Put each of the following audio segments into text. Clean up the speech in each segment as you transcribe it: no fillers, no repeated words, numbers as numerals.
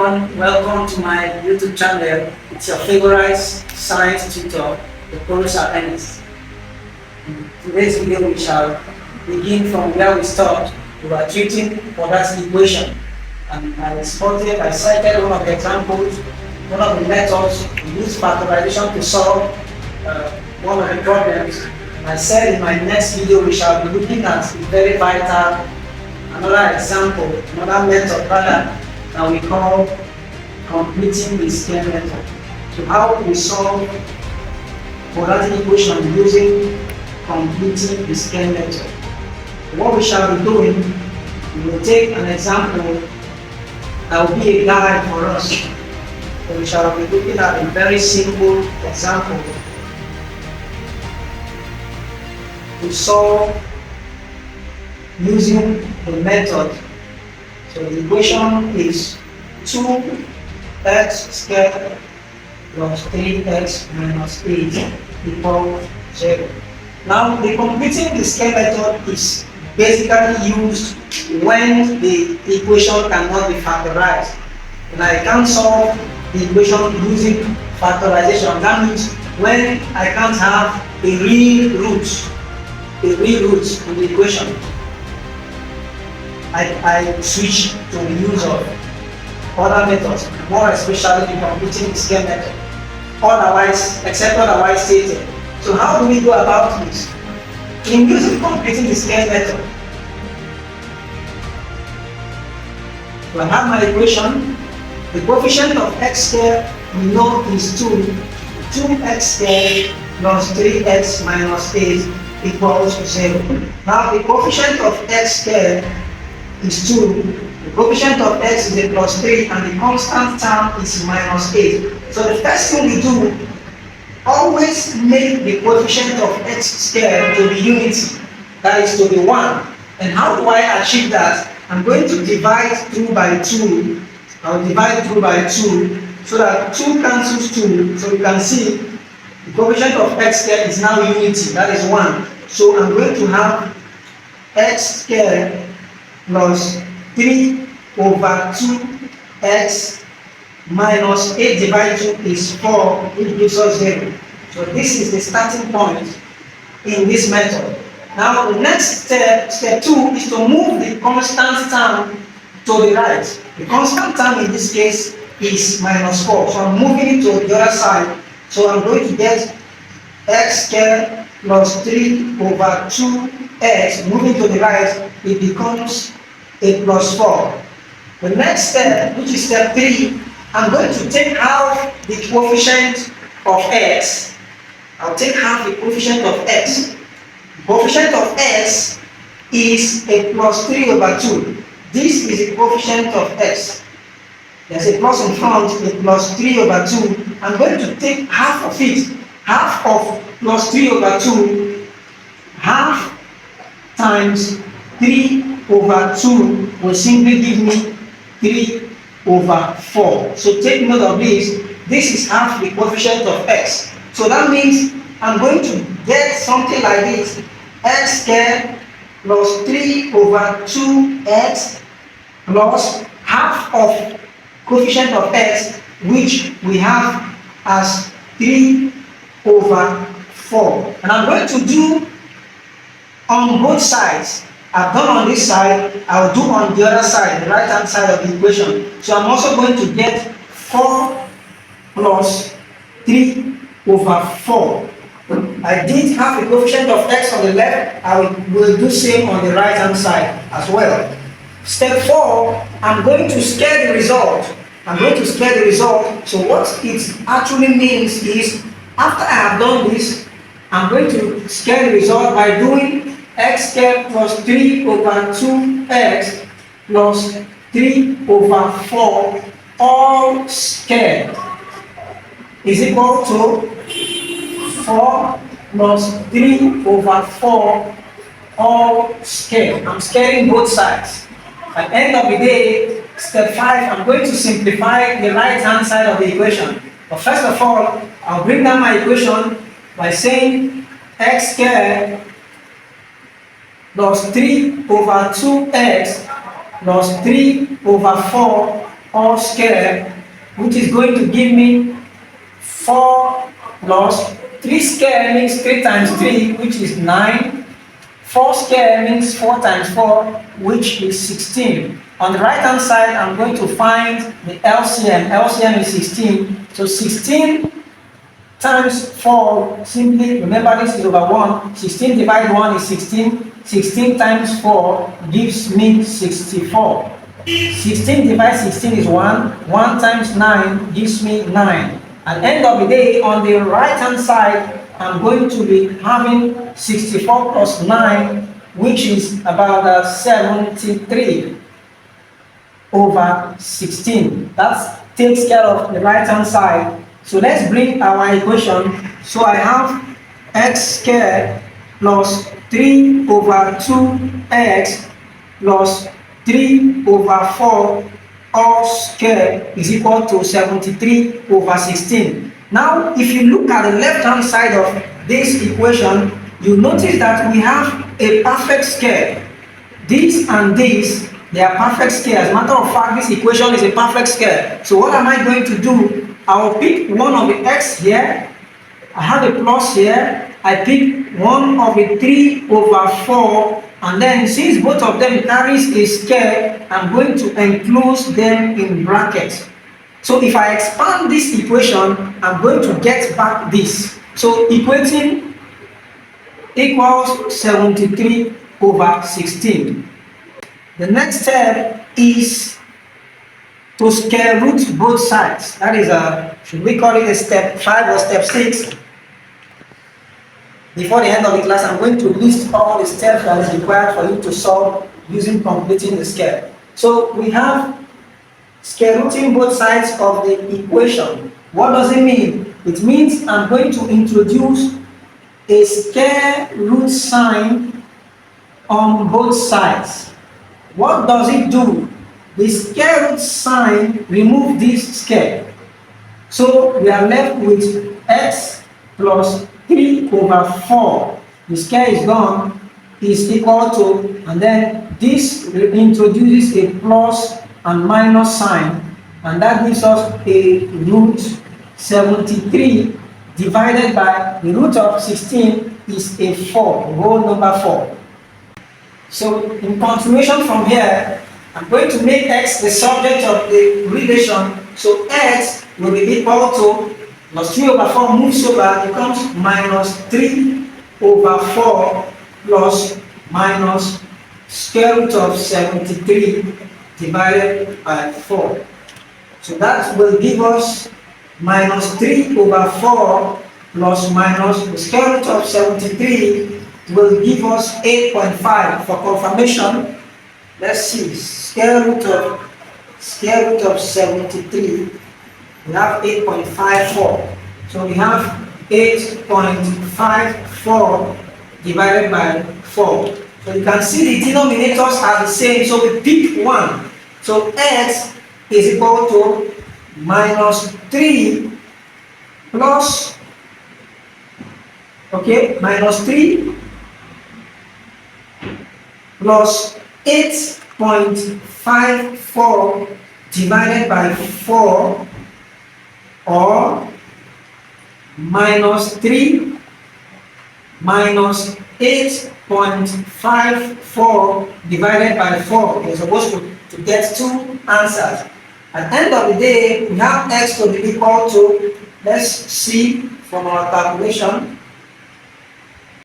everyone, welcome to my YouTube channel. It's your favorite science tutor, the Professor Ernest. In today's video we shall begin from where we stopped. We were treating quadratic equation, and I cited one of the examples, one of the methods we use factorization to solve one of the problems. And I said in my next video we shall be looking at a very vital, another example, another method rather, that we call completing the square method. So how we solve quadratic equation using completing the square method. What we shall be doing, we will take an example that will be a guide for us. So we shall be looking at a very simple example to solve using the method. So the equation is 2x squared plus 3x minus 8 equals 0. Now the completing the square method is basically used when the equation cannot be factorized. And I can solve the equation using factorization. That means when I can't have a real root in the equation, I switch to the use of other methods, more especially the completing the square method, except otherwise stated. So how do we go about this? In using completing the square method, so I have my equation. The coefficient of x squared we know is 2. 2x squared plus 3x minus 8 equals 0. Now the coefficient of x squared is 2, the coefficient of x is a plus 3, and the constant term is minus 8. So the first thing we do, always make the coefficient of x squared to be unity, that is to be 1. And how do I achieve that? I'm going to divide through by 2. I'll divide through by 2 so that 2 cancels 2. So you can see the coefficient of x squared is now unity, that is 1. So I'm going to have x squared plus 3 over 2x minus 8 divided 2 is 4, which gives us 0. So this is the starting point in this method. Now the next step, step 2, is to move the constant term to the right. The constant term in this case is minus 4. So I'm moving it to the other side. So I'm going to get x squared plus 3 over 2x, moving to the right, it becomes a plus 4. The next step, which is step 3, I'm going to take half the coefficient of x. I'll take half the coefficient of x. The coefficient of x is a plus 3 over 2. This is the coefficient of x. There's a plus in front, a plus 3 over 2. I'm going to take half of it. Half of plus 3 over 2, half times 3 over 2 will simply give me 3 over 4. So take note of this. This is half the coefficient of x. So that means I'm going to get something like this. X squared plus 3 over 2x plus half of coefficient of x, which we have as 3 over 4. And I'm going to do on both sides. I've done on this side, I'll do on the other side, the right hand side of the equation. So I'm also going to get 4 plus 3 over 4. I did have a coefficient of x on the left, I will do same on the right hand side as well. Step 4, I'm going to scale the result. So what it actually means is, after I have done this, I'm going to scale the result by doing x squared plus 3 over 2x plus 3 over 4 all squared is equal to 4 plus 3 over 4 all squared. I'm scaling both sides. At the end of the day, step 5, I'm going to simplify the right hand side of the equation. But first of all, I'll bring down my equation by saying x squared plus 3 over 2x plus 3 over 4 all square, which is going to give me 4 plus 3 square means 3 times 3, which is 9. 4 square means 4 times 4, which is 16. On the right hand side, I'm going to find the LCM. LCM is 16. So 16 times 4, simply remember this is over 1. 16 divided 1 is 16. 16 times 4 gives me 64. 16 divided 16 is 1. 1 times 9 gives me 9. At the end of the day, on the right hand side, I'm going to be having 64 plus 9, which is about 73 over 16. That takes care of the right hand side. So let's bring our equation. So I have x squared plus 3 over 2x plus 3 over 4 all square is equal to 73 over 16. Now, if you look at the left hand side of this equation, you notice that we have a perfect square. This and this, they are perfect square. As a matter of fact, this equation is a perfect square. So what am I going to do? I will pick one of the x here. I have a plus here. I pick one of the 3 over 4. And then since both of them carries a square, I'm going to enclose them in brackets. So if I expand this equation, I'm going to get back this. So equating equals 73 over 16. The next step is to square root both sides. That is should we call it a step 5 or step 6? Before the end of the class, I'm going to list all the steps that is required for you to solve using completing the square. So we have square rooting both sides of the equation. What does it mean? It means I'm going to introduce a square root sign on both sides. What does it do? The square root sign removes this square. So we are left with x plus 3 over 4. The square is gone, is equal to, and then this introduces a plus and minus sign, and that gives us a root 73 divided by the root of 16 is a 4, whole number 4. So in continuation from here, I'm going to make x the subject of the relation. So x will be equal to plus 3 over 4 moves over, becomes minus 3 over 4 plus minus square root of 73 divided by 4. So that will give us minus 3 over 4 plus minus the square root of 73 will give us 8.5. For confirmation, let's see, square root of 73, we have 8.54. So we have 8.54 divided by 4. So you can see the denominators are the same, so we pick 1. So x is equal to minus 3 plus, minus 3 plus 8.54 divided by 4, or minus 3 minus 8.54 divided by 4. You're supposed to get 2 answers. At the end of the day, we have x to be equal to, let's see from our calculation.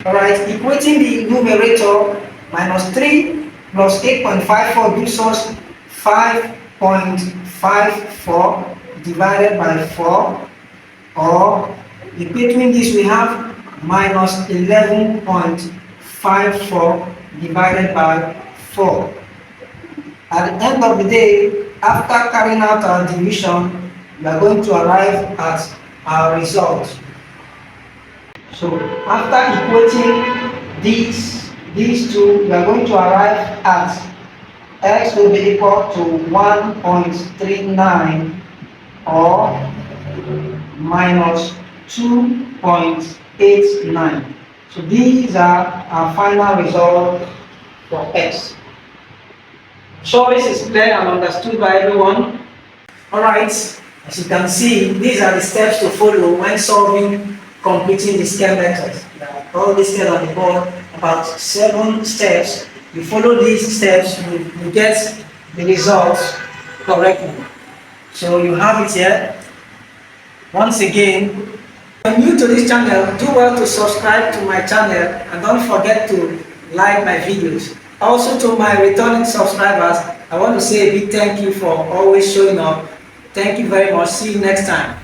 Alright, equating the numerator, minus 3 plus 8.54 gives us 5.54 divided by 4, or in between this we have minus 11.54 divided by 4. At the end of the day, after carrying out our division, we are going to arrive at our result. So after equating these two, we are going to arrive at x will be equal to 1.39 or minus 2.89. So these are our final result for x. So this is clear and understood by everyone. Alright, as you can see, these are the steps to follow when solving, completing the scale method. All listed on the board, about 7 steps. You follow these steps, you get the results correctly. So you have it here. Once again, if you're new to this channel, do well to subscribe to my channel and don't forget to like my videos. Also to my returning subscribers, I want to say a big thank you for always showing up. Thank you very much. See you next time.